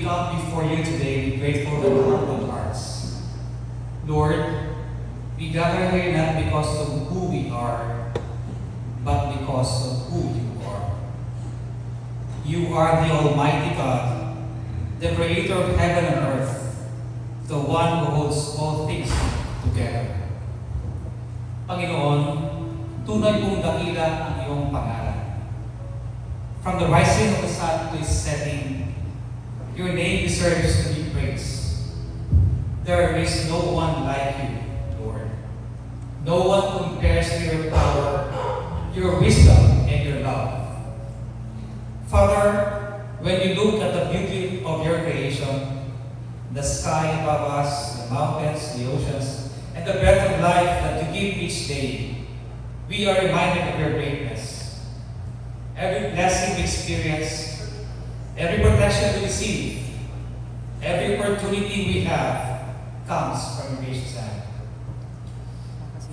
come before you today with grateful and humble hearts. Lord, we gather here not because of who we are, but because of who you are. You are the Almighty God, the Creator of heaven and earth, the one who holds all things together. Panginoon, tunay kong dakila ang iyong pangalan. From the rising of the sun to its setting, your name deserves to be praised. There is no one like you, Lord. No one compares to your power, your wisdom, and your love. Father, when you look at the beauty of your creation, the sky above us, the mountains, the oceans, and the breath of life that you give each day, we are reminded of your greatness. Every blessing we experience, every protection we receive, every opportunity we have comes from your gracious hand.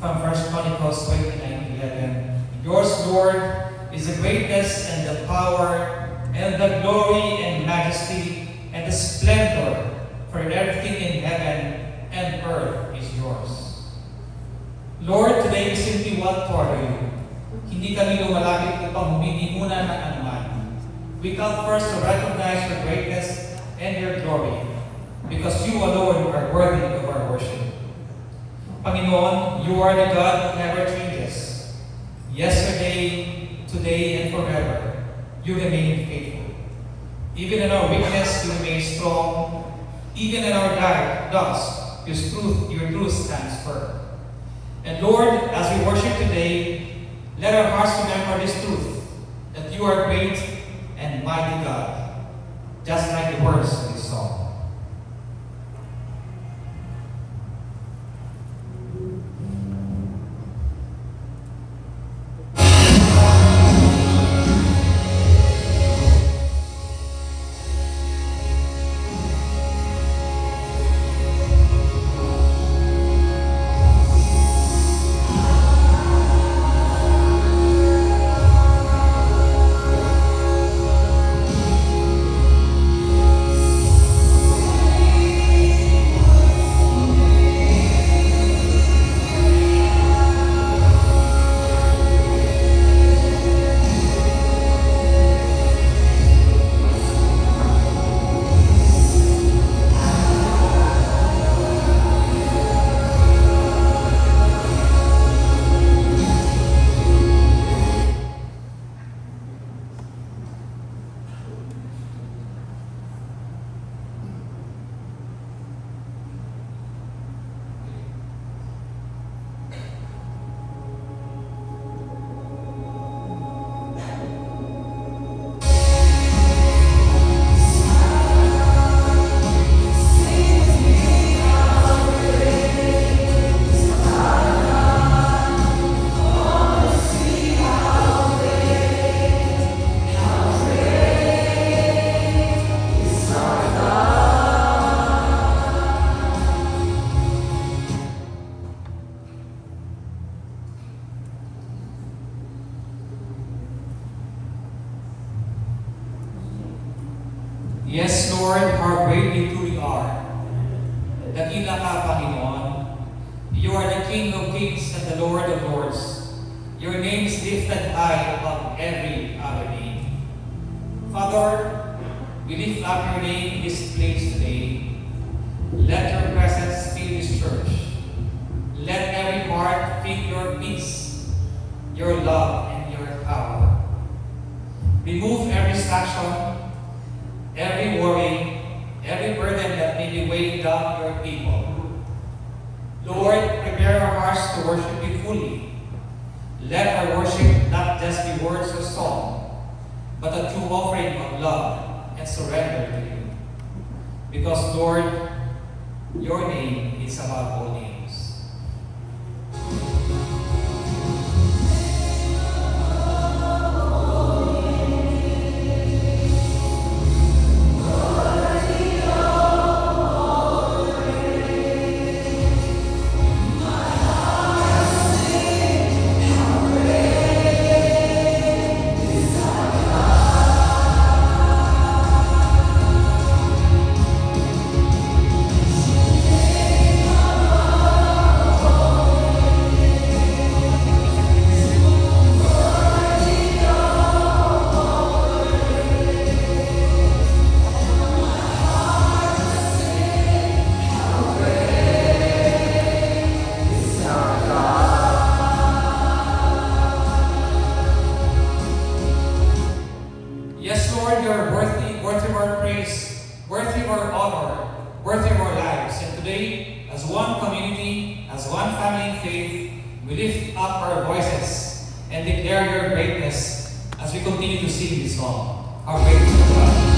From 1 Chronicles 29:11, yours, Lord, is the greatness and the power and the glory and majesty and the splendor, for everything in heaven and earth is yours. Lord, today we simply want to honor you. Hindi kami lumalapit upang humingi muna ng anuman. We come first to recognize your greatness and your glory, because you alone are worthy of our worship. Panginoon, you are the God who never changes. Yesterday, today, and forever, you remain faithful. Even in our weakness, you remain strong. Even in our doubts, your truth stands firm. And Lord, as we worship today, let our hearts remember this truth, that you are great and mighty God, just like the words of this song. Yes, Lord, how great you truly are. Dakila ka, Panginoon. You are the King of kings and the Lord of lords. Your name is lifted high above every other name. Father, we lift up your name in this place today. Let your presence fill this church. Let every heart feel your peace, your love, and your power. Remove every distraction, every worry, every burden that may be weighing down your people. Lord, prepare our hearts to worship you fully. Let our worship not just be words or song, but a true offering of love and surrender to you. Because, Lord, your name is above all names. one family in faith, we lift up our voices and declare your greatness as we continue to sing this song. Our greatness to God.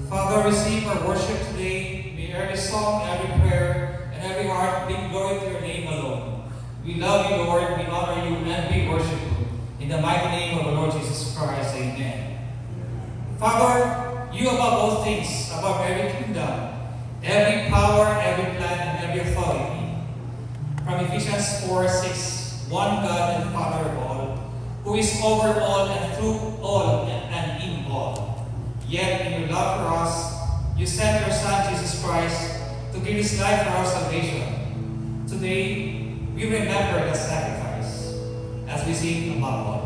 Father, receive our worship today. May every song, every prayer, and every heart bring glory to your name alone. We love you, Lord. We honor you and we worship you. In the mighty name of the Lord Jesus Christ, amen. Father, you above all things, above every kingdom, every power, every plan, and every authority. From Ephesians 4:6, one God and Father of all, who is over all and through all and in all. Yet in your love for us, you sent your Son, Jesus Christ, to give his life for our salvation. Today, we remember the sacrifice as we sing above all.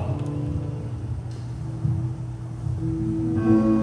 Amen.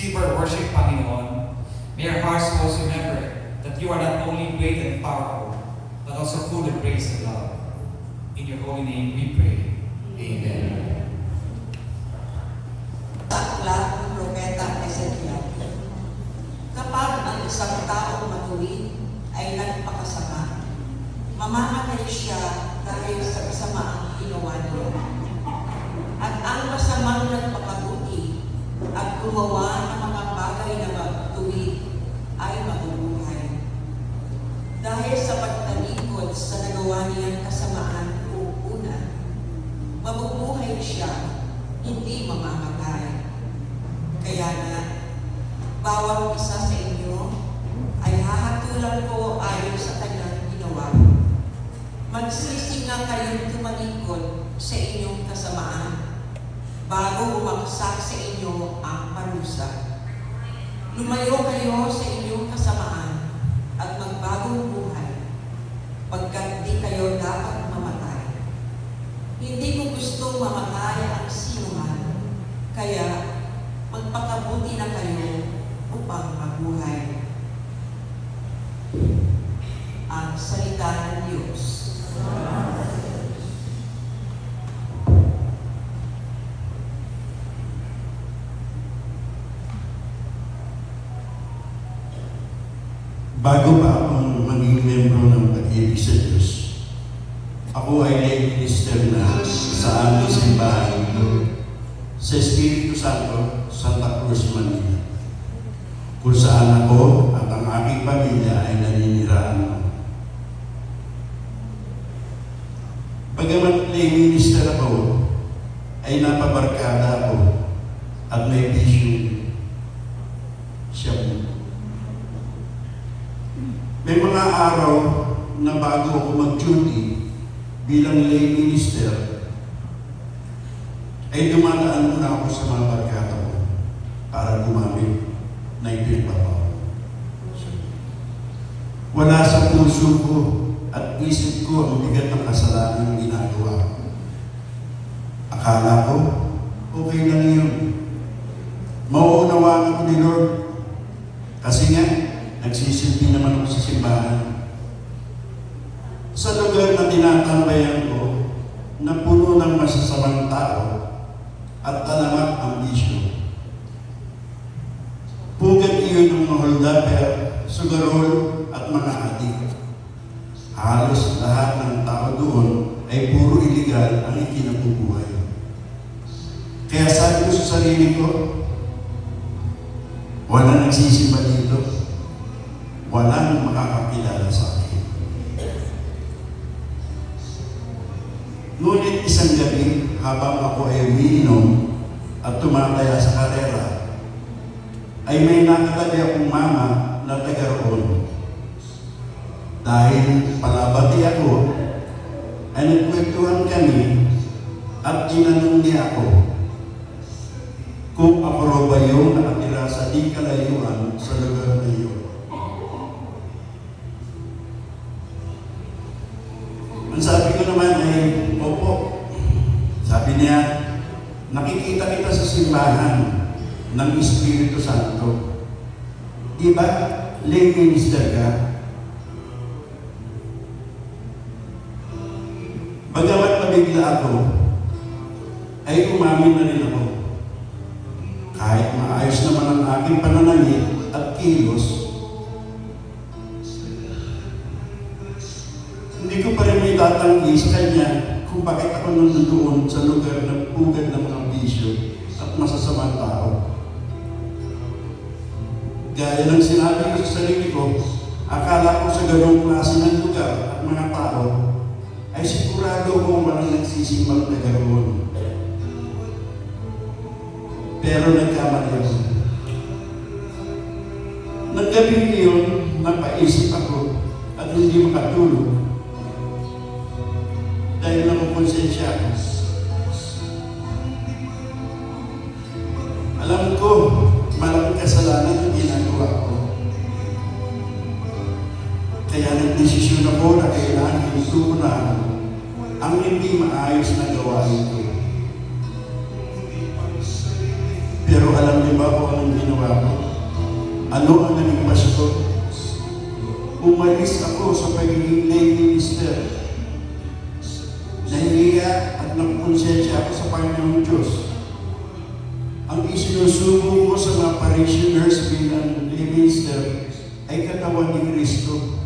receive our worship, Panginoon, may our hearts also remember that you are not only great and powerful, but also full of grace and love. In your holy name we pray. Amen. Aklat ng Propeta Ezekiel. Kapag ang isang taong matuwid ay nagpakasama, mamamatay siya dahil sa kasamaang ginawa niya. At ang masamang nagpakabuti at gumawa ng mga bagay na matuwid ay mabubuhay. Dahil sa pagtalikod sa nagawa niyang kasamaan o una, mabubuhay siya, hindi mamamatay. Kaya na, bawat isa sa inyo ay hahatulan ko ayon sa kanyang ginawa. Magsisi nga kayong tumalikod sa inyong kasamaan bago bumaksak sa inyo ang parusa. Lumayo kayo sa inyong kasamaan at magbagong buhay, pagkat di kayo dapat mamatay. Hindi ko gustong mamatay ang sinuman, kaya magpakabuti na kayo upang mabuhay. Ang salita ng Diyos. Bago pa akong maging membro ng Pag-ibig sa Diyos, ako ay lay minister na sa aming simbahan sa Espiritu Santo, Santa Cruz, Manila, kung saan ako at ang aking pamilya ay naniniraan. Bagamat lay minister ako, ay napabarkada ako at may bisyo siya po. May mga araw na bago ako mag-duty bilang lay minister, ay dumadaan muna ako sa mga barkada ko para gumamit na ipinpapaw. Wala sa puso ko at isip ko ang bigat ng kasalanan ng ginagawa. Akala ko, okay lang yun. Mauunawaan ako ni Lord. Kasi nga, nagsisilbi naman ako sa simbahan. Sa lugar na tinatambayan ko, na puno ng masasamang tao at talamak ang bisyo. Pugad iyon ng mga holdaper, sugarol at mga adik. Halos lahat ng tao doon ay puro iligal ang ikinabubuhay. Kaya sabi ko sa sarili ko, wala nagsisimba dito. Walang makakakilala sa akin. Ngunit isang gabi, habang ako ay umiinom at tumataya sa karera, ay may nakatabi akong mama na taga roon. Dahil palabati ako, ay nagkwentuhan kami at tinanong niya ako kung ako raw ba yung nakatira sa di kalayuan sa lugar na iyon. Ang sabi ko naman ay, opo. Sabi niya, nakikita kita sa simbahan ng Espiritu Santo. Diba, lay minister ka? Bagamat nabigla ako, ay umamin na rin ako. Kahit maayos naman ang aking pananamit at kilos, hindi ko pa rin may tatanggi sa kanya kung bakit ako nandoon sa lugar ng pugad ng mga bisyo at masasamang tao. Gaya ng sinabi ko sa sarili ko, akala ko sa ganong klase ng lugar at mga tao ay sigurado kung walang nagsisimbang na ganoon. Pero nagkamali ako. Naggabi iyon, napaisip ako at hindi makatulog. Dahil nakukonsensya ako. Alam ko, malaking kasalanan ang ginagawa ko. Kaya nagdesisyon ako na kailangan itutunan ang hindi maayos na gawain ko. Pero alam niyo ba kung anong ginawa ko? Ano ang naging pasko? Umalis ako sa pagiging lay minister. Nahihiya at nagkonsensya ako sa Panginoong Diyos. Ang isinusubo ko sa mga parishioners bilang lay minister ay katawan ni Kristo.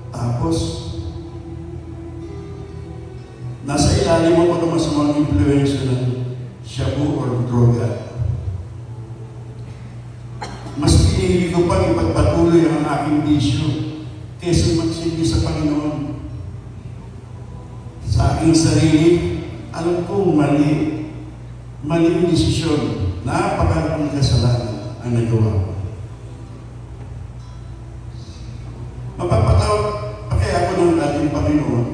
Tapos, nasa ilalim ako ng masamang influensya ng shabu or droga. Mas pinili ko pang ipagpatuloy ang aking bisyo kaysa magsindi sa Panginoon. Sa aking sarili, alam kong mali yung desisyon. Napakalaking kasalanan ang nagawa ko. Mapapatawad pa kaya ako ng ating Panginoon?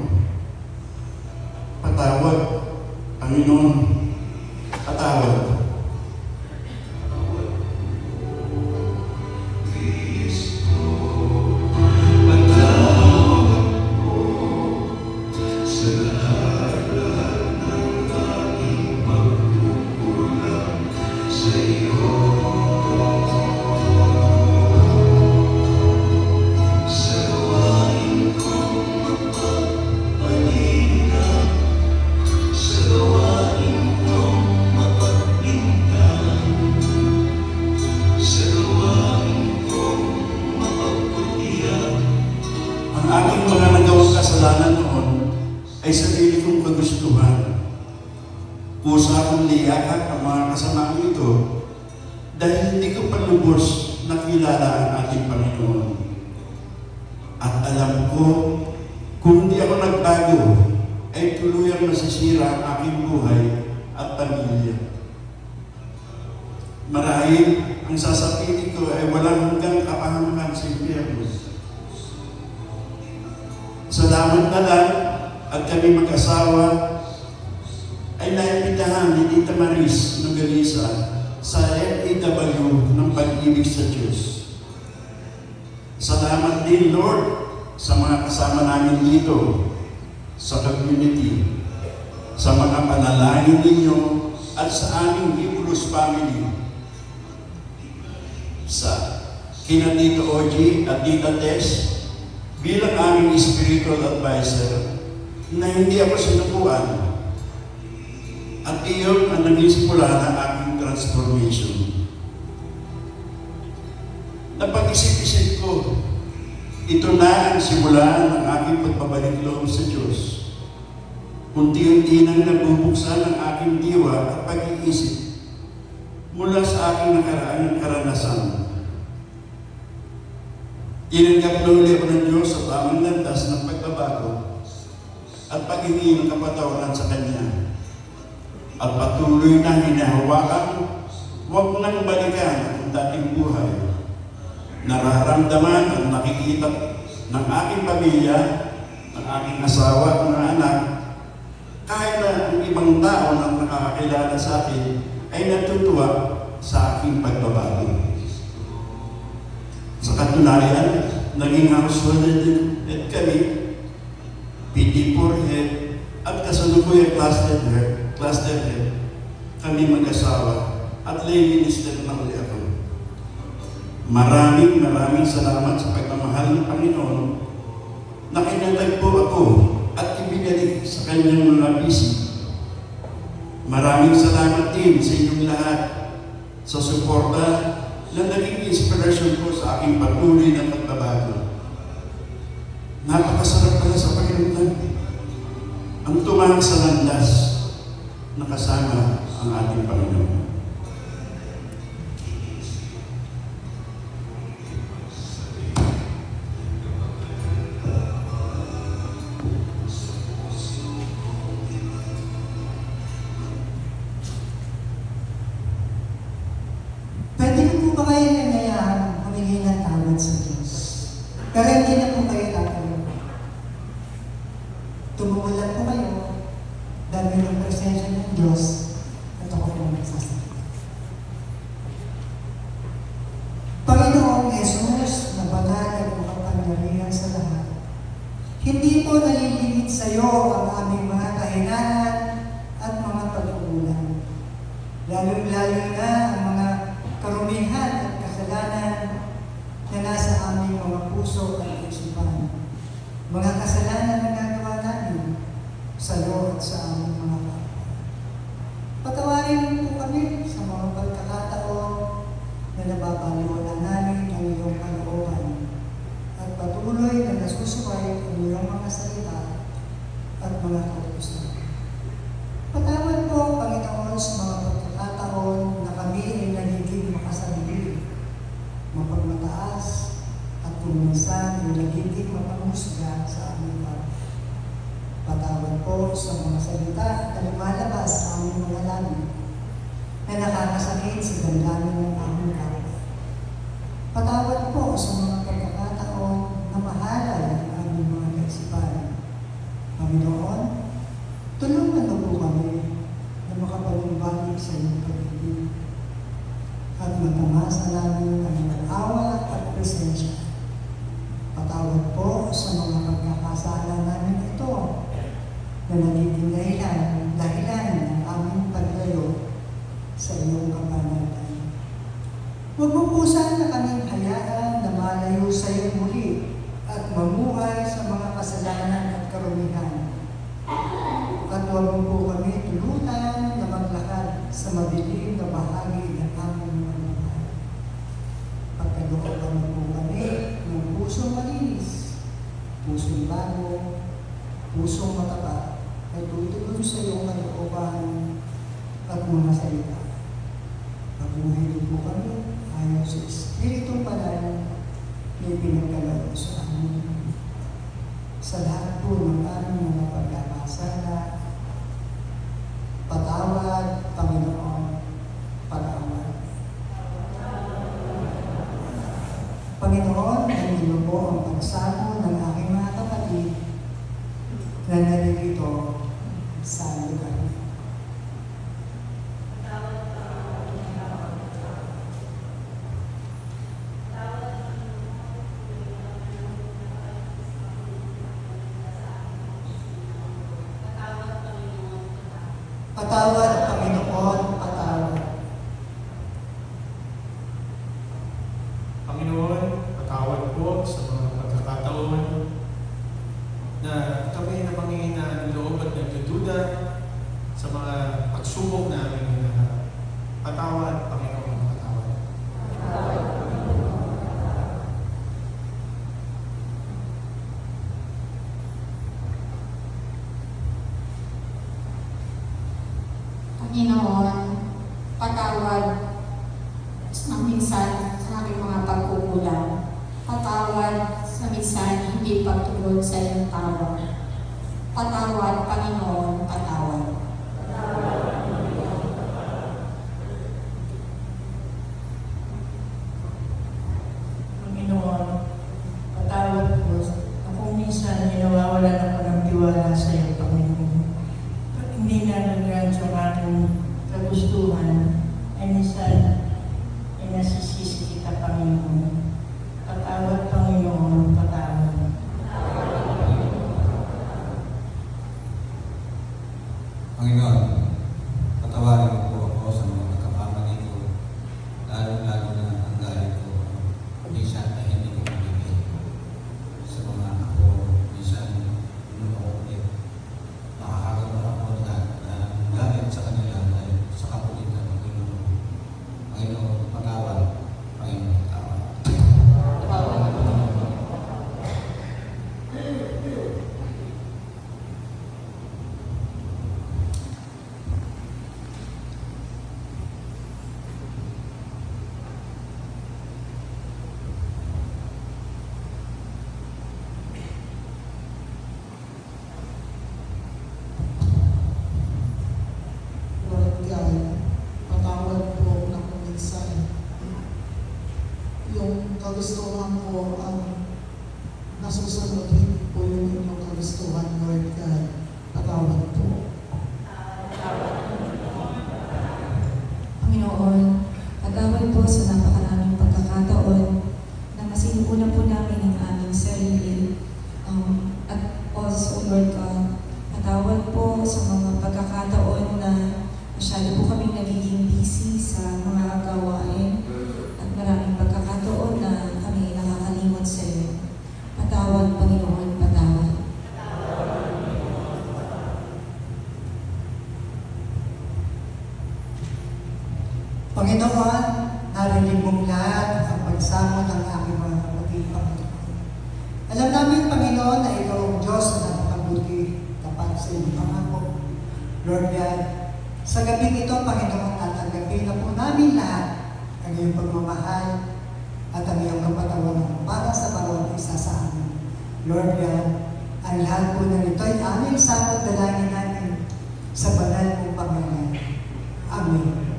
Patawad, Panginoon, patawad. Ang aking mga nagawang kasalanan noon ay sarili kong kagustuhan. Pusa akong liyakat ang mga kasamaang ito dahil hindi ko palubos nakilala ang ating Panginoon. At alam ko, kung hindi ako nagbago, ay tuluyang masisira ang aking buhay at pamilya. Marahil, ang sasapitin ko ay walang hanggang kapahamakan sa impyerno. Salamat na lang at kami mag-asawa ay naimbitahan ni Tita Maris Nogalisa sa FAW ng Pag-ibig sa Diyos. Salamat din, Lord, sa mga kasama namin dito sa community, sa mga panalangin ninyo at sa aming Hipulus family, sa kina Tito Oji at Tita Tess, bilang aming spiritual advisor, na hindi ako sinukuan. At iyon ang naging simula ng aking transformation. Napag-isip-isip ko, ito na ang simula ng aking pagbabalik loob sa Diyos. Unti-unti nang nabubuksan ang aking diwa at pag-iisip mula sa aking nakaraang karanasan. Tinanggap na uli ako ng Diyos sa tamang landas ng pagbabago at paghingi ng kapatawaran sa Kanya. At patuloy na hinahawakan, huwag nang balikan ang dating buhay. Nararamdaman at nakikita ng aking pamilya, ng aking asawa at mga anak, kahit na ang ibang tao na nakakakilala sa akin ay natutuwa sa aking pagbabago. Sa katunayan, naging household head kami, PT4 head, at kasalukuyang cluster head, kami mag-asawa, at lay minister na uli ako. Maraming salamat sa pagmamahal ng Panginoon na kinatagpo ako at ibinalik sa Kanyang mga bisi. Maraming salamat din sa inyong lahat sa suporta na naging inspirasyon ko sa aking patuloy na pagbabago. Napakasarap pala sa pakiramdam. Ang tumahang sa landas na kasama ang ating Panginoon. Pwede ko po ba kayo nangyayaan humingi ng tawad sa Diyos? Pero hindi na po kayo tatayo. Tumulan po kayo dahil ng presensya ng Diyos at ako po nagsasabi. Panginoong Jesus, na banal at makapangyarihan sa lahat, hindi po nalilingit sa iyo ang aming mga kahinaan at mga pag-uulan. Lalong-lalo na ang mga aming mga puso at isipan. Mga kasalanan na nagawa namin sa iyo at sa aming mga kapwa. Patawarin po kami sa mga pagkakataon na nababaliwala namin ang iyong kalooban at patuloy na nasusuway ang iyong mga salita at mga kautusan. Patawad po, Panginoon, sa mga pagkakataon na kami ay nagiging makasarili, mapagmataas, at kung minsan ay nagiging mapanghusga sa aming kapwa. Patawad po sa mga salita na lumalabas sa aming mga labi na nakakasakit sa damdamin ng aming kapwa. Patawad po sa mga pagkakataon na mahalay ang aming mga kaisipan. Panginoon, tulungan mo po kami na makapalumbalik sa iyong pag-ibig at matamasa namin ang iyong awa at presensya. Patawad po sa mga pagkakasala namin ito na nagiging dahilan ng aming paglayo sa iyong kabanatan. Huwag mo po sana kaming hayaan na malayo sa iyo muli at mamuhay sa mga kasalanan at karumihan. At huwag mo po kami tulutan na maglakad sa madilim na bahagi ng aming mga buhay. Pagkalooban mo po kami ng pusong malinis, pusong bago, pusong mataba, ay tutugon sa iyong kalooban at mga salita. Pabuhay niyo po kami ayon sa Espiritong Banal na ipinagkaloob sa amin. Sa lahat po ng aming mga pagkakasala, patawad, Panginoon, patawad. Panginoon, hindi mo po ang pagsamo ng aking mga kapatid na naririto sa lugar niyo. Patawad, Panginoon, patawad. Panginoon, patawad po sa mga pagkakataon na kami na manghihinaan ng loob at nagdududa sa mga pagsubok namin hinaharap. Patawad, Panginoon, patawad. Panginoon, patawad sa minsan sa aking mga pagkukulang. Patawad sa minsan hindi pagtugon sa iyong tawag. Patawad, Panginoon, patawad. Panginoon, patawad po na kung minsan nawawalan ako ng tiwala sa iyo, Panginoon. Pag hindi nalagaan sa aking kagustuhan, ay minsan ay nasisisi kita, Panginoon. Patawad, Panginoon, patawad. Panginoon, patawarin mo po ako sa mga pagkakamali ko, lalo-lalo na ang galit ko. Minsan ay hindi ko maligid sa mga ako, minsan nung ako ulit. Nakakagawa ako na galit sa kanila dahil sa kapulitan ng Panginoon. Panginoon, patawad. Panginoon, patawad. Lord God, patawad po na kung minsan yung kagustuhan ko ang nasusunod po yung inyong kagustuhan, Lord God. Patawad po. Panginoon, patawad po sa napakaraming pagkakataon na masinuuna po namin ang aming sarili. At also, Lord God, patawad po sa mga pagkakataon na masyado po kaming nagiging busy sa mga gawain at maraming pagkakataon na kami nakakalimot sa iyo. Lord God, sa gabi ito, Panginoon, tatanggapin na po namin lahat ang iyong pagmamahal at ang iyong kapatawaran para sa bawat isa sa amin. Lord God, ang lahat po na ito ay aming sakot dalangin namin sa banal mong pangalan. Amen.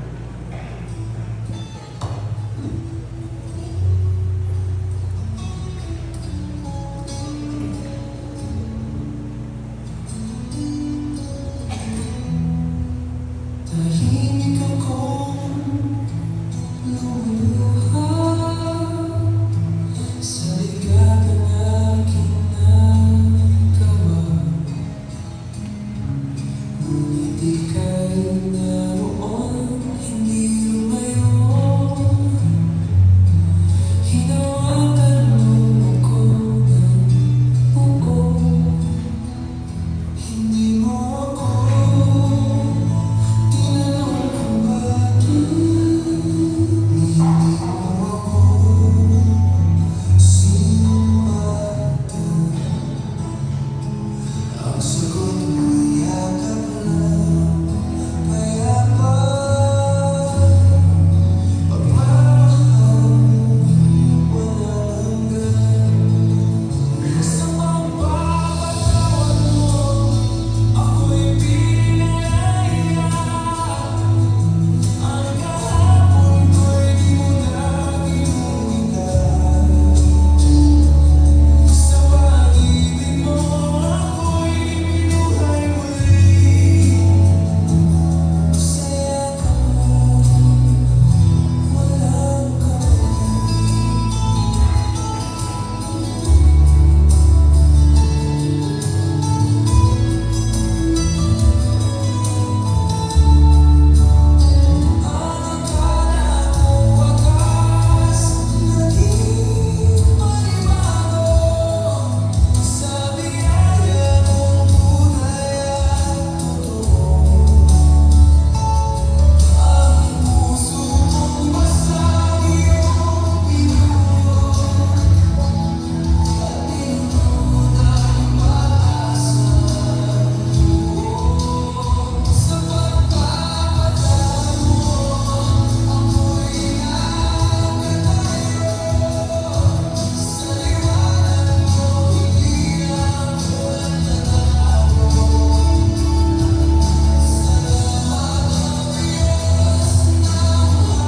Tahimik akong lumuha sa bigat ng aking nagawa. Ngunit ika'y naroon, hindi lumayo. Hinawakan mo ako ng buo. Hindi mo ako tinanong kung bakit. Hindi mo ako sinumatan. Ang sagot mo'y yakap lang, payapa. Pagmamahal walang hanggan. Sa pagpapatawad mo, ako'y pinayaya. Ang kahapon ko'y di mo na ginulitan. Sa pag-ibig mo, ako'y binuhay muli. Sa yakap mo, walang ang akala kong wakas, naging panibago. Sa biyaya mong tunay at totoo, ang puso kong basag iyong binuo. At binunod ang pag-asa ko. Sa pagpapatawad mo, ako'y nagkatayo. Sa liwanag mo, hindi ako nagtatago. Salamat ang Diyos ng Ama.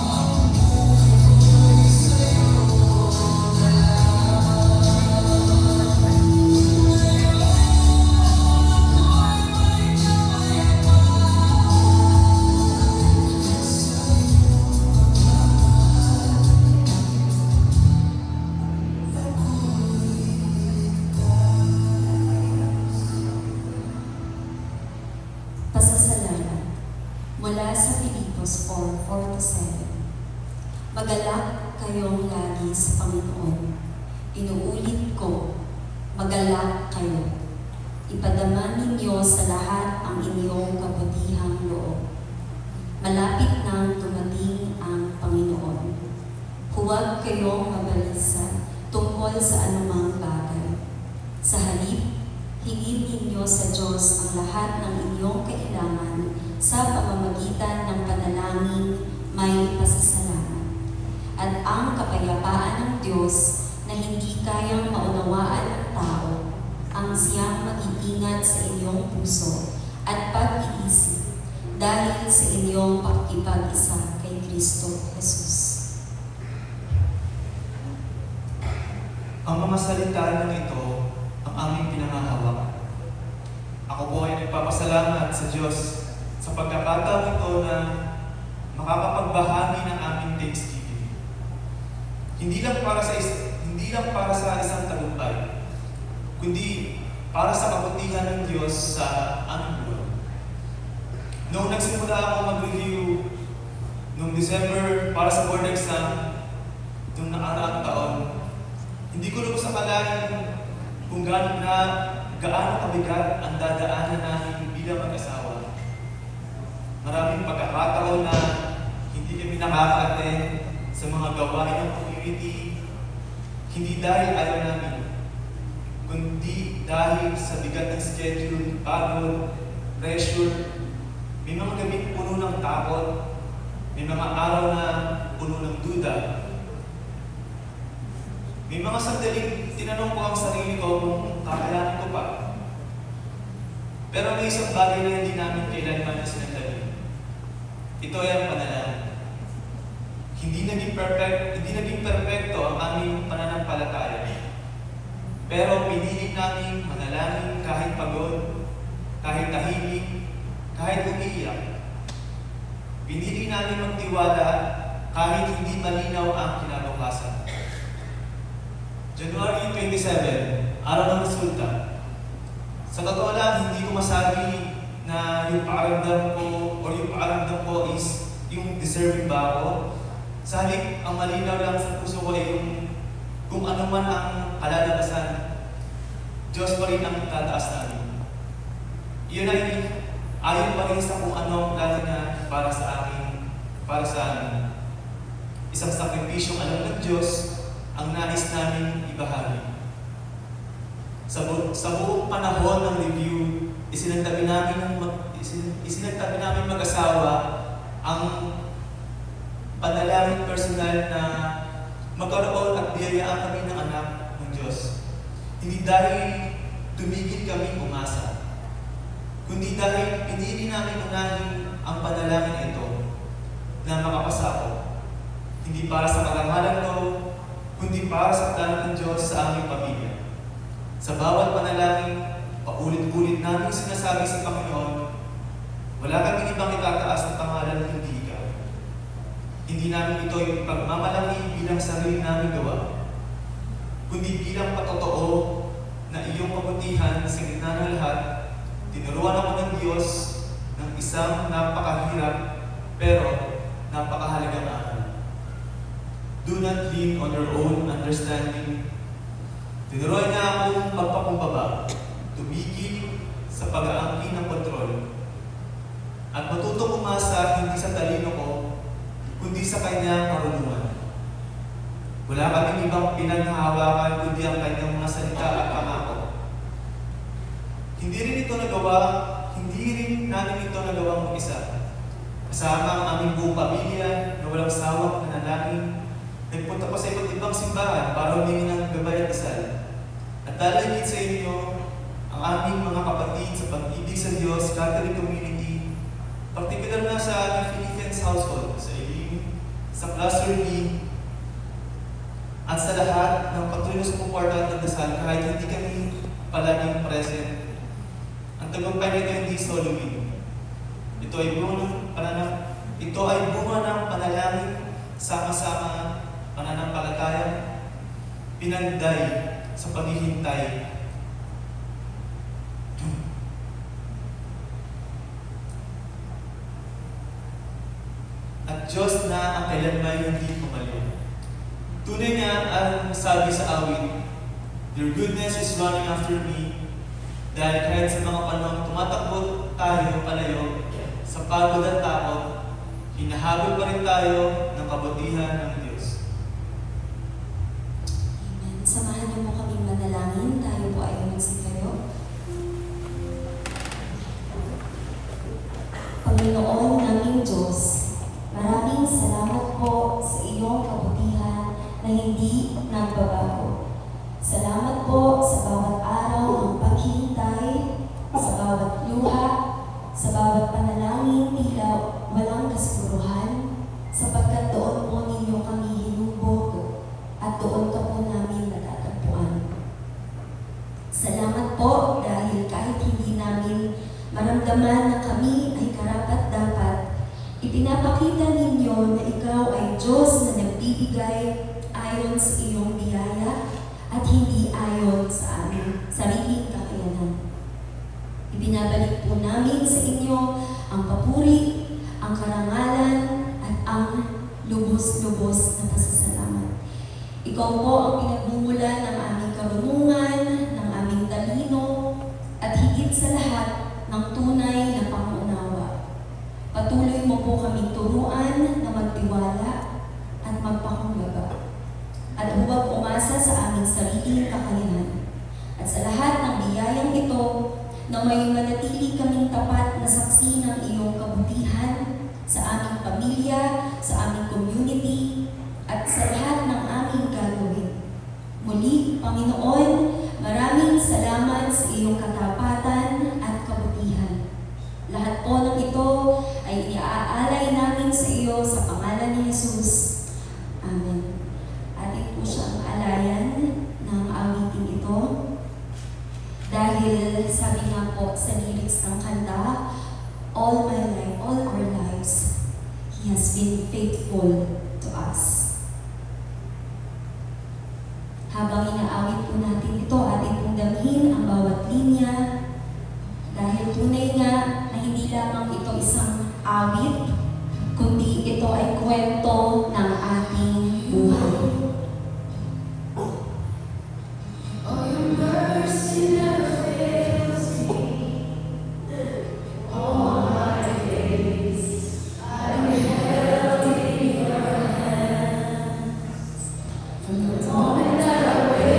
Ang buhay ko'y sa'yo Pasasalamat mula sa Filipos 4:4-7. Magalak kayong lagi sa Panginoon. Inuulit ko, magalak kayo. Ipadama ninyo sa lahat ang inyong kabutihang loob. Malapit nang dumating ang Panginoon. Huwag kayong mabalisa tungkol sa anumang bagay. Sa halip, hingin ninyo sa Diyos ang lahat ng inyong kailangan sa pamamagitan ng panalangin may pasasalamat. At ang kapayapaan ng Diyos na hindi kayang maunawaan ng tao ang siyang mag-iingat sa inyong puso at pag-iisip dahil sa inyong pakikipag-isa kay Kristo Jesus. Ang mga salita ng ito ang aming pinangahawakan. Ako po ay nagpapasalamat sa Diyos sa pagkakataon ito na makakapagbahagi ng aming thanksgiving. Hindi lang para sa isang tagumpay, kundi para sa kabutihan ng Diyos sa aming buhay. Noong nagsimula ako mag-review noong December para sa board exam noong nakaraang taon, hindi ko lubos akalain kung gaano kabigat ang dadaanan namin bilang mag-asawa. Maraming pagkakataon na hindi kami nakaka-attend sa mga gawain ng community, hindi dahil ayaw namin, kundi dahil sa bigat ng schedule, pagod, pressure, may mga gabi puno ng takot, may mga araw na puno ng duda. May mga sandaling tinanong ko ang sarili ko kung kakayanin ko pa. Pero may isang bagay na hindi namin kailanman isinandali. Ito ay ang panalangin. Hindi naging perfecto ang aming pananampalataya. Pero pinili namin manalangin kahit pagod, kahit tahimik, kahit umiiyak. Pinili namin magtiwala kahit hindi malinaw ang kinabukasan. January 27, araw ng resulta. Sa totoo lang, hindi ko masabi na yung pakiramdam ko is yung deserving ba ako. Sa halip, ang malinaw lang sa puso ko ay yung kung ano man ang kalalabasan, Diyos pa rin ang tataas namin. Iyon ay ayon pa rin sa kung ano ang plano niya para sa amin. Isang sakripisyong alam ng Diyos ang nais namin ibahagi. Sa buong panahon ng review, isinagtabi namin mag-asawa ang panalangin personal na magkaroon at biyayaan kami ng anak ng Diyos. Hindi dahil tumigil kami umasa, kundi dahil pinili namin unahin ang panalangin ito na makapasako. Hindi para sa karangalan ko, kundi para sa plano ng Diyos sa aming pamilya. Sa bawat panalangin, paulit-ulit namin sinasabi sa Panginoon, wala kaming ibang itataas na pangalan kundi Ikaw. Hindi namin ito yung pagmamalaki bilang sarili namin gawa, kundi bilang patotoo na iyong kabutihan sa gitna ng lahat, tinuruan ako ng Diyos ng isang napakahirap pero napakahalagang aral. Do not lean on your own understanding. Tinuruan niya akong magpakumbaba, tumigil sa pag-aangkin ng kontrol, at matutong umasa hindi sa talino ko, kundi sa kanyang karunungan. Wala kaming ibang pinaghahawakan kundi ang kanyang mga salita at pangako. Hindi rin namin ito nagawang mag-isa. Kasama ang aming buong pamilya na walang sawang nanalangin, nagpunta pa sa iba't ibang simbahan para humingi ng gabay at dasal. At dalangin sa inyo ang aming mga kapatid sa pag-ibig sa Diyos, Catholic community, partikular na sa aming Philippines household, sa Ilim, sa Cluster B, at sa lahat ng patuloy na sumuporta at dasal kahit hindi kami palaging present. Ang tagumpay nito hindi soloing. Ito ay bunga ng panalangin, sama-sama pananampalataya, pinanday sa paghihintay. At Diyos na ang kailanman hindi pumaliw. Tunay nga ang sabi sa awit, your goodness is running after me, dahil kahit sa mga panahon tumatakbo tayo palayo sa pagod at takot, hinahabol pa rin tayo ng kabutihan ng Diyos. Amen. Samahan niyo po kaming manalangin. Tayo po ay magsitayo. Panginoon naming Diyos, maraming salamat po sa iyong kabutihan na hindi nagbabago. Salamat po sa bawat araw ng paghihintay, sa bawat luha, sa bawat panalangin tila walang kasipuruhan, sapagkat doon po ninyo kami hinubog at doon ka po namin natatagpuan. Salamat po dahil kahit hindi namin maramdaman na kami ay karapat-dapat, ipinapakita ninyo na ikaw ay Diyos na nagbibigay ayon sa iyong biyaya at hindi ayon sa aming sariling kakayanan. Ibinabalik po namin sa inyo ang papuri, ang karangalan, at ang lubos-lubos na pasasalamat. Ikaw po ang pinagmumulan ng aming karunungan, ng aming talino, at higit sa lahat ng tunay na pangunawa. Patuloy mo po kaming turuan na magtiwala at magpakumbaba. At huwag umasa sa aming sariling kakayanan. At sa lahat na may manatili kaming tapat na saksi ng iyong kabutihan sa aming pamilya, sa aming community, at sa lahat ng aming gagawin. Muli, Panginoon, maraming salamat sa iyong katapatan at kabutihan. Lahat po ng ito ay iaalay namin sa iyo sa pangalan ni Jesus. Amen. Atin po siyang alayan ng awiting ito. Dahil sabi nga po sa lyrics ng kanta, all my life, all our lives, He has been faithful to us. Habang inaawit po natin ito, atin pong damhin ang bawat linya dahil tunay nga na hindi lamang ito isang awit, kundi ito ay kwento ng ating buhay. Oh, your mercy never fails me. All my days I've been held in your hands. From the moment that I wake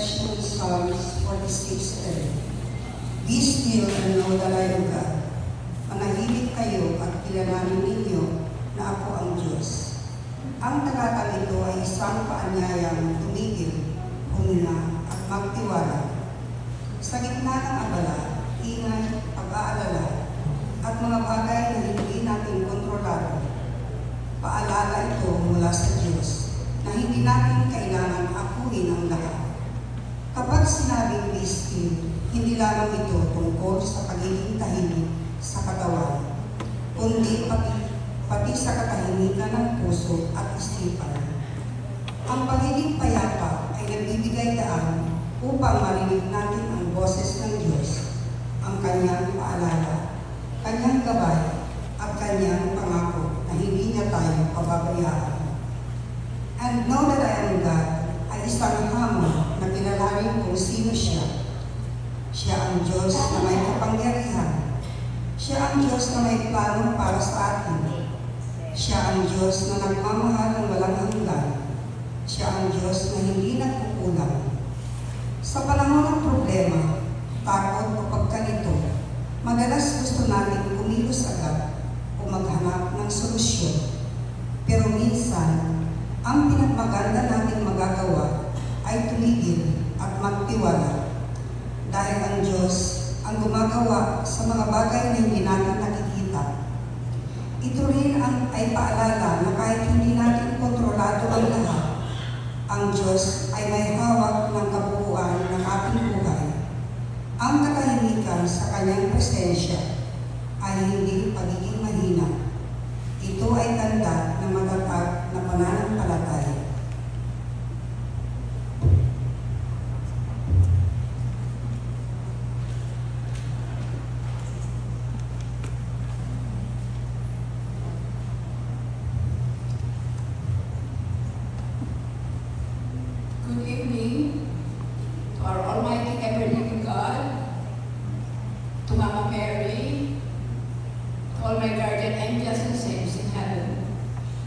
reflection in Psalms 46:10. Be still and know that I am God. Manahimik kayo at kilalanin ninyo na ako ang Diyos. Ang talatang ito ay isang paanyayang tumigil, huminga at magtiwala. Sa gitna ng abala, ingay, pag-aalala, at mga bagay na hindi natin kontrolado, paalala ito mula sa Diyos na hindi natin kailangan akuhin ang lahat. Kapag sinabing be still, hindi lamang ito tungkol sa pagiging tahimik sa katawan, kundi pati sa katahimikan ng puso at isipan. Ang pagiging payapa ay nagbibigay daan upang marinig natin ang boses ng Diyos, ang kanyang paalala, kanyang gabay, at kanyang pangako na hindi niya tayo pababayaan. And know that I am God ay isang hamon na kilalanin kung sino siya. Siya ang Diyos na may kapangyarihan. Siya ang Diyos na may plano para sa atin. Siya ang Diyos na nagmamahal ng walang hanggan. Siya ang Diyos na hindi nagkukulang. Sa panahon ng problema, takot o pagkalito, madalas gusto natin kumilos agad o maghanap ng solusyon. Pero minsan, ang pinagmaganda natin magagawa ay tumigil at magtiwala. Dahil ang Diyos ang gumagawa sa mga bagay na hindi natin nakikita. Ito rin ay paalala na kahit hindi natin kontrolado ang lahat, ang Diyos ay may hawak ng kabuuan ng ating buhay. Ang katahimikan sa kanyang presensya ay hindi pagiging mahina. Ito ay tanda ng matatag na pananampalataya. Good evening to our Almighty ever-living God, to Mama Mary, to all my guardian angels and saints in heaven,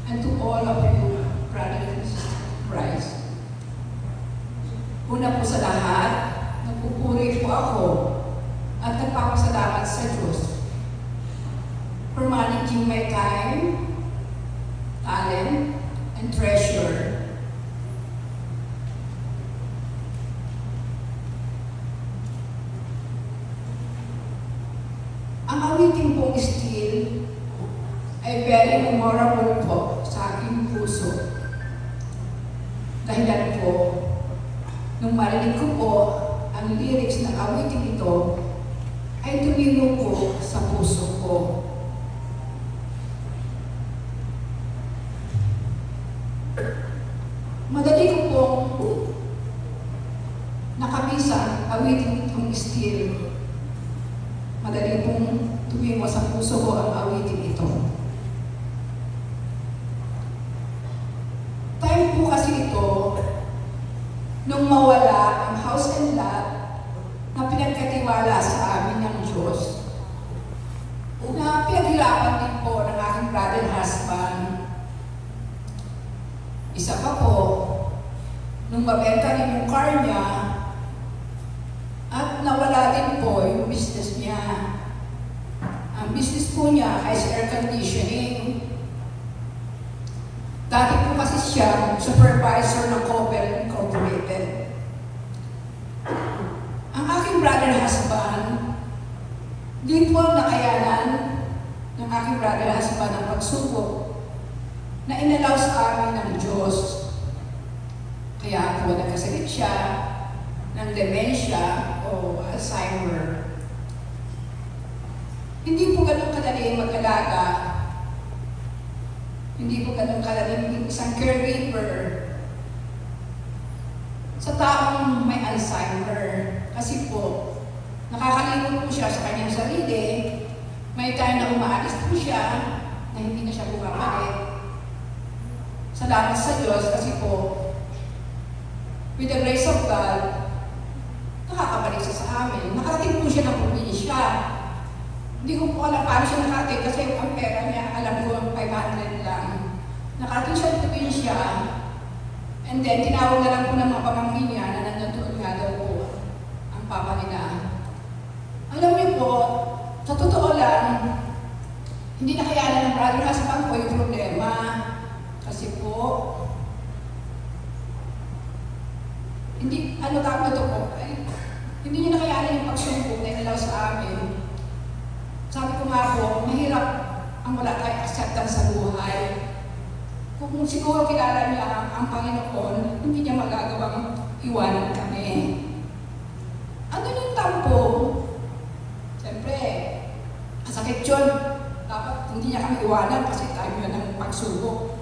and to all of you, brothers and sisters in Christ. Una po sa lahat, nagpupuri po ako at nagpapasalamat sa Diyos for managing my time, talent, and treasure. Ang awiting pong still ay very memorable po sa aking puso. Dahilan po, nung marinig ko po ang lyrics ng awiting ito, ay tumino po sa puso ko. Madali ko pong nakabisa awiting itong still. Madali pong tumimo sa puso ko ang awitin ito. Time po kasi ito nung mawala ang house and lot na pinagkatiwala sa amin ng Diyos. Na pinaghirapan din po ng aking brother husband. Isa pa po, nung mabenta rin yung car niya, at nawala din po yung business niya. Ang business po niya ay sa air conditioning. Dati po kasi siya supervisor ng Copel Incorporated. Ang aking brother husband, din po ang nakayanan ng aking brother husband ang pagsubok na inalaw sa amin ng Diyos. Kaya po nagkasakit siya ng dementia o Alzheimer. Hindi po ganun kadali mag-alaga. Hindi po ganun kadali maging isang caregiver sa taong may Alzheimer. Kasi po, nakakalimot po siya sa kanyang sarili. May time na umaalis po siya na hindi na siya bumabalik. Salamat sa Diyos kasi po, with the grace of God, nakakabalik siya sa amin. Nakarating po siya ng probinsya. Hindi ko po alam paano siya nakarating kasi ang pera niya, alam ko, 500 lang. Nakarating siya ng probinsya, and then tinawag na lang po ng mga pamangkin niya na nandun nga daw po ang papa nila. Alam niyo po, sa totoo lang, hindi nakayanan ng brother husband ko yung problema. Kasi po, hindi, ano tawag na to po, hindi niya nakayanan yung pagsumbong na inalaw sa amin. Sabi ko nga po, mahirap ang wala tayong acceptance sa buhay. Kung siguro kilala niya ang Panginoon, hindi niya magagawang iwanan kami. Ano yung tampo? Siyempre, masakit yun. Dapat hindi niya kami iwanan kasi tayo na ng pagsubok.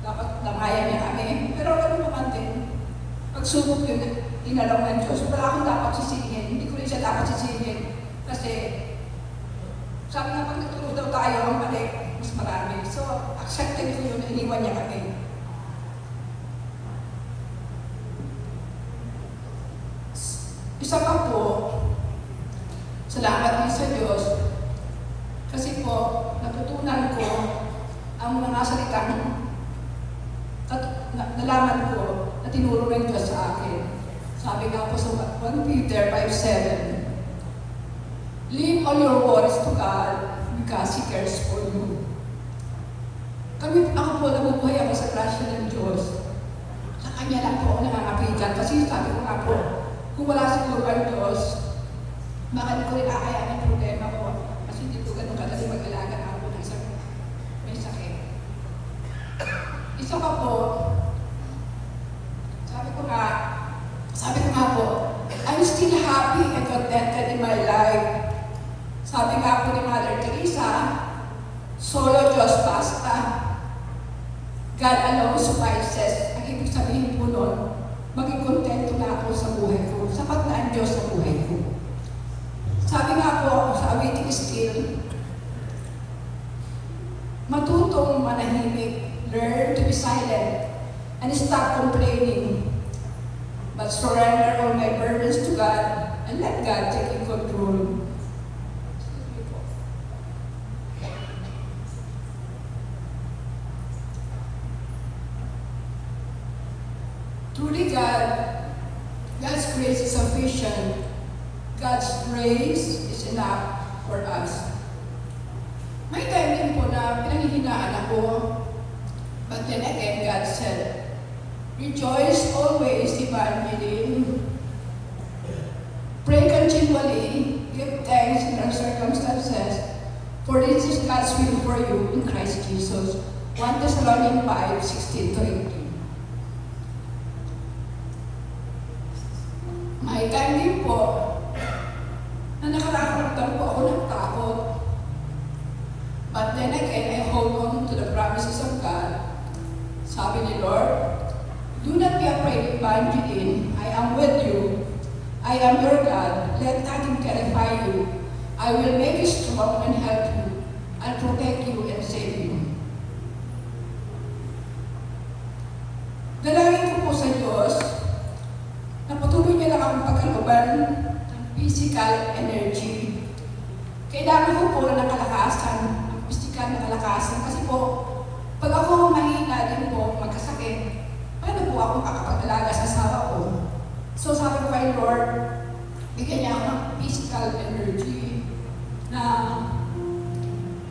Dapat lamayan niya kami. Pero ano naman din, pagsubok yun, inalaw ng Diyos. Wala akong dapat sisihin. Hindi ko rin siya dapat sisihin. Kasi, sabi nga pag natulog daw tayo, ang balik, mas marami. So, accepted ko yun, iniwan niya kami. Isa pa po, salamat din sa Diyos. Kasi po, natutunan ko ang mga salitang nalaman ko na tinuro ng Diyos sa akin. Sabi nga po sa 1 Peter 5:7, leave all your worries to God because He cares for you. Ako po, nabubuhay ako sa grasya ng Diyos. Sa Kanya lang po ako nangangapitan. Kasi sabi ko nga po, kung wala siguro ang Diyos, baka di ko rin kakayanin ang problema ko. Kasi hindi ko ganun kadali mag-alaga ako ng may sakit. Isa pa po, sabi ko nga po, I'm still happy and contented in my life. Sabi nga po ni Mother Teresa, solo Diyos basta. God alone suffices. Ang ibig sabihin po nun, maging kontento na ako sa buhay ko. Sapat na ang Diyos sa buhay ko. Sabi nga po sa awaiting skill, matutong manahimik, learn to be silent, and stop complaining. But surrender all my burdens to God and let God take control. Truly God's grace is sufficient. God's grace is enough for us. May time din po na pinanghihinaan ako. But then again, God said, rejoice always, Evangeline. Pray continually, give thanks in our circumstances, for this is God's will for you in Christ Jesus. 1 Thessalonians 5:16-18. May time din po na nakakaramdam po ako ng takot. But then again, I hold on to the promises of God. Sabi ni Lord, do not be afraid, Evangeline. I am with you. I am your God. Let nothing terrify you. I will make you strong and help you, and protect you and save you. Dalangin ko po sa Diyos na patuloy niya lang akong pagkalooban ng physical energy. Kailangan ko po ng kalakasan, ng physical na kalakasan. Kasi po, pag ako mahina din po, magkasakit, paano po ako makakapag-alaga sa asawa ko? So sabi ko kay Lord, bigyan niya ako ng physical energy na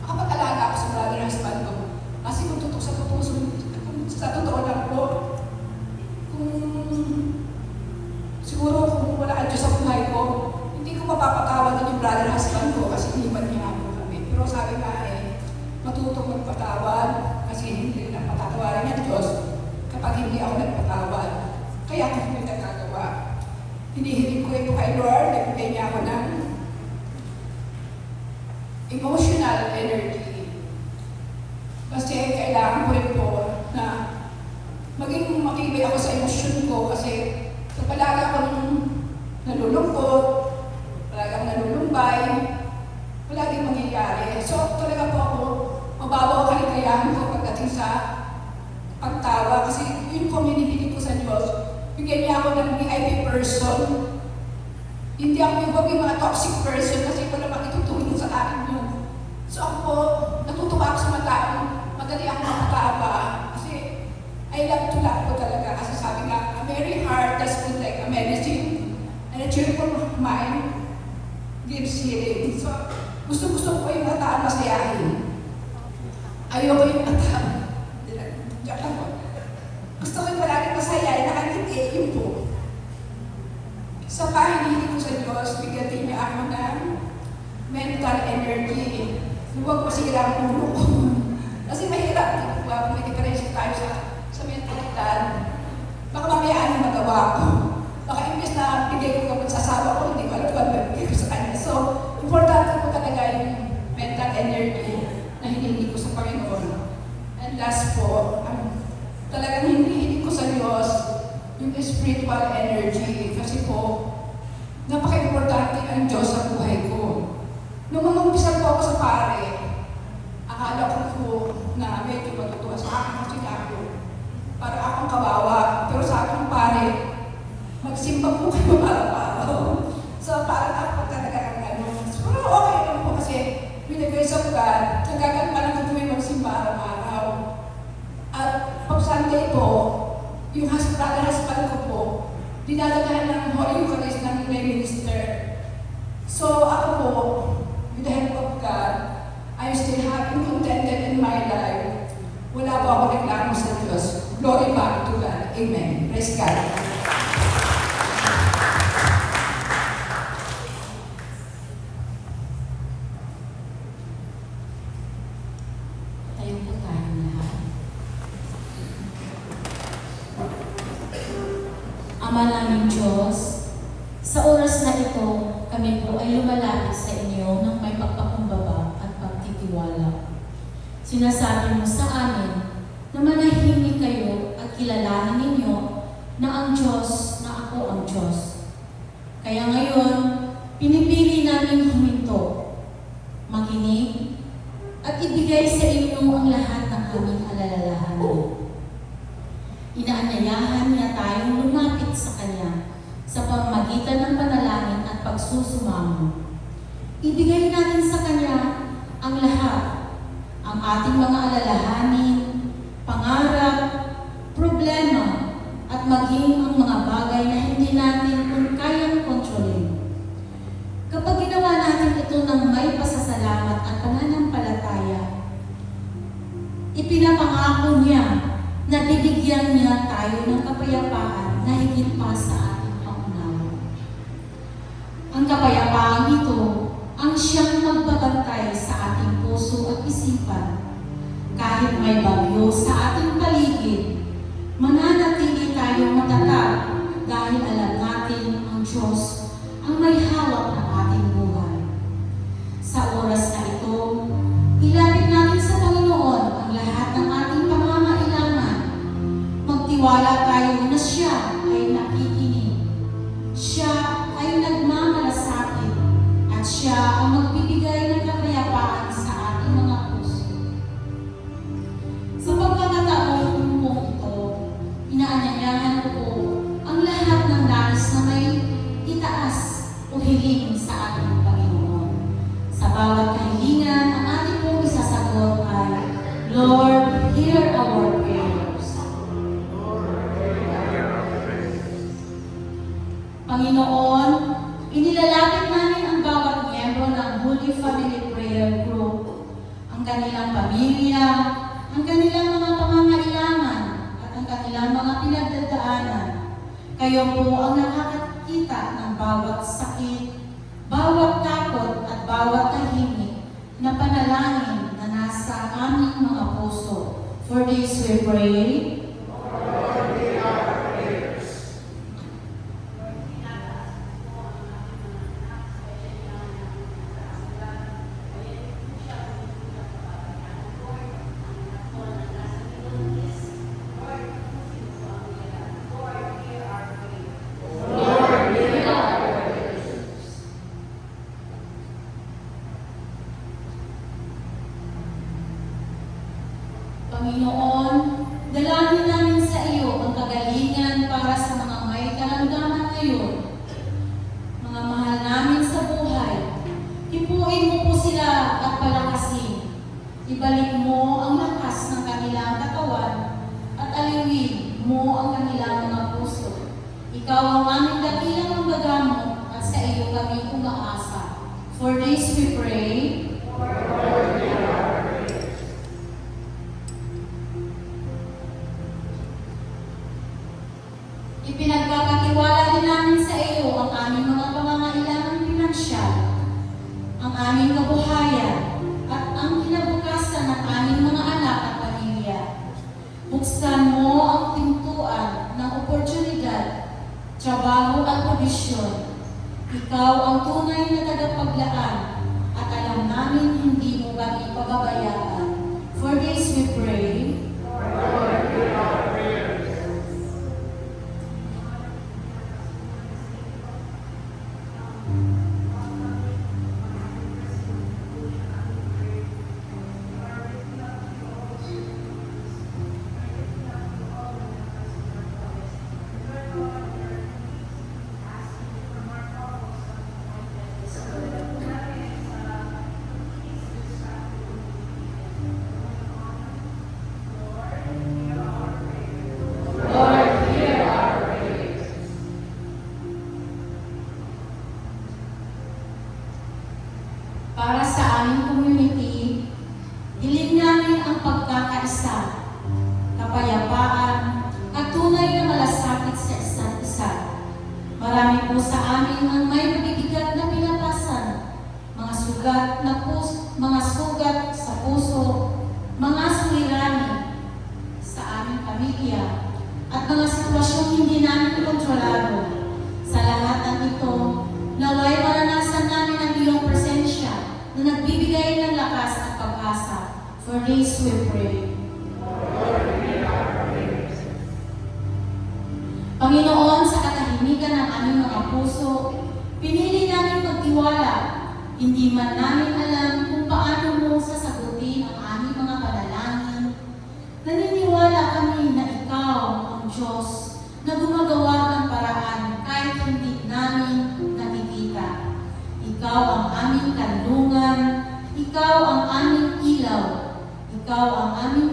makapag-alaga ako sa brother husband ko. Kasi kung sa totoo lang po, siguro kung wala ang Diyos sa buhay ko, hindi ko mapapatawad din yung brother husband ko kasi iniwan niya ako kami. Pero sabi nga matutong magpatawad kasi hindi na patatawarin ng Diyos kapag hindi ako nagpatawad. Kaya ako hindi nagagawa. Hinihiling ko ito kay Lord, nagbigay niya ako ng emotional energy. Kasi kailangan ko rin po na maging matibay ako sa emosyon ko kasi kapag akong nalulungkot, palagi akong nalulumbay, palagi mangyayari. So talaga po ako, mababaw kaligayahan ko pagdating sa pagtawa kasi yun po hinihiling ko sa Diyos. Bigyan niya ako ng VIP person. Hindi ako yung mga toxic person kasi wala makitutulong sa akin yun. So ako po, natutuwa ako sa mga taong madali ako makatawa kasi I love to laugh po talaga kasi sabi nga, a merry heart does good like a medicine. gives healing. So, gusto ko yung kataan masayahin. Ayoko yung kataan. Diyak lang po. Gusto ko yung palagi masaya, nakangiti, yun po. Sa pahinili ko sa Diyos, bigatin niya ako ng mental energy. Huwag masira ang ulo ko. Kasi mahirap, di ba? Kung may diferensya tayo sa mentalidad, baka mamaya ano magawa ko. Baka imbes na bigay ko kapag sa asawa ko, hindi ko alam kung ano bigay ko sa kanya. So, importante po talaga yung mental energy na hinihingi ko sa Panginoon. And last po, talagang hinihingi ko sa Diyos yung spiritual energy. Kasi po, napaka-importante ang Diyos sa buhay ko. Nung umpisa po ako sa pare, akala ko po na medyo matutuwa sa akin kasi ako. Para akong kawawa. Pero sa akin pare, magsimba po kayo araw-araw. So parang ako talaga ang ano. Pero okay lang po kasi with the grace of God, nagagal pa lang kami magsimba araw-araw. At pag Sunday po, yung hospital ko po, dinadagahan ng Holy Eucharist ng lay minister. So ako po, with the help of God, I'm still happy and contented in my life. Wala po ako reklamo sa Diyos. Glory back to God. Amen. Praise God. Tayo po tayong lahat. Ama naming Diyos, sa oras na ito, kami po ay lumalapit sa inyo ng may pagpakumbaba at pagtitiwala. Sinasabi mo sa amin na manahimik kayo at kilalanin ninyo na ang Diyos, na ako ang Diyos. Kaya ngayon, pinipili namin huminto, makinig, at ibigay sa inyo ang lahat ng aming alalahanin. Inaanyayahan niya tayong lumapit sa Kanya sa pamamagitan ng panalangin at pagsusumamo. Ibigay natin sa Kanya ang lahat, ang ating mga alalahanin, pangarap, problema, at maging ang mga bagay na hindi natin kung kayang kontrolin. Kapag ginawa natin ito ng may pasasalamat at pananampalataya, ipinapangako niya na bibigyan niya tayo ng kapayapaan na higit pa sa ating pangunawa. Ang kapayapaan ito ang siyang magbabantay sa ating puso at isipan. Kahit may bagyo sa ating paligid, mananatili tayong matatag dahil alam natin ang Diyos ang may hawak ng ating buhay. Sa oras na ito, ilapit natin sa Panginoon ang lahat ng ating pangangailangan. Magtiwala tayo na Siya ay nakikinig. Siya ay nagmamalasakit at Siya ang magbibigay ng kapayapaan sa ating mga puso. Sa pagkakataong po ito, inaanyayahan ko po ang lahat ng nais na may itaas o hiling sa ating Panginoon. Sa bawat kahilingan, ang ating pong isasagot ay, Lord, hear our prayers. Panginoon, inilalapit namin ang bawat miyembro ng Holy Family Prayer Group, ang kanilang pamilya, ang kanilang mga pangangailangan, at ang kanilang mga pinagdadaanan. Kayo po ang nakakakita ng bawat sakit, bawat takot at bawat tahimik na panalangin na nasa aming mga puso. For this we pray. Panginoon, dalangin namin sa iyo ang kagalingan para sa mga may karamdaman ngayon. Mga mahal namin sa buhay, hipuin mo po sila at palakasin. Ibalik mo ang lakas ng kanilang katawan at aliwin mo ang kanilang mga puso. Ikaw ang aming dakilang manggagamot at sa iyo kami umaasa. For this we pray. Ipinagpapatiwala din namin sa iyo ang aming mga pangangailangan pinansyal, ang aming kabuhayan, at ang kinabukasan ng aming mga anak at pamilya. Buksan mo ang pintuan ng oportunidad, trabaho at probisyon. Ikaw ang tunay na tagapaglaan at alam namin hindi mo kami pababayaan. For this we pray. Para sa aming community, hiling namin ang pagkakaisa, kapayapaan, at tunay na malasakit sa isa't isa. Marami po sa amin ang may mabibigat na pinatasan, mga sugat sa puso, mga suliranin sa aming pamilya, at mga sitwasyong hindi namin kontrolado. Sa lahat ng ito, naway maranasan namin ang iyong presensya na nagbibigay ng lakas at pag-asa. For this we pray. Panginoon, sa katahimikan ng aming mga puso, pinili namin magtiwala. Hindi man namin alam kung paano mo sasagutin ang aming mga panalangin. Naniniwala kami na ikaw ang Diyos na gumagawa ng paraan kahit hindi namin nakikita. Ikaw ang aming kanlungan, ikaw ang aming ilaw, ikaw ang aming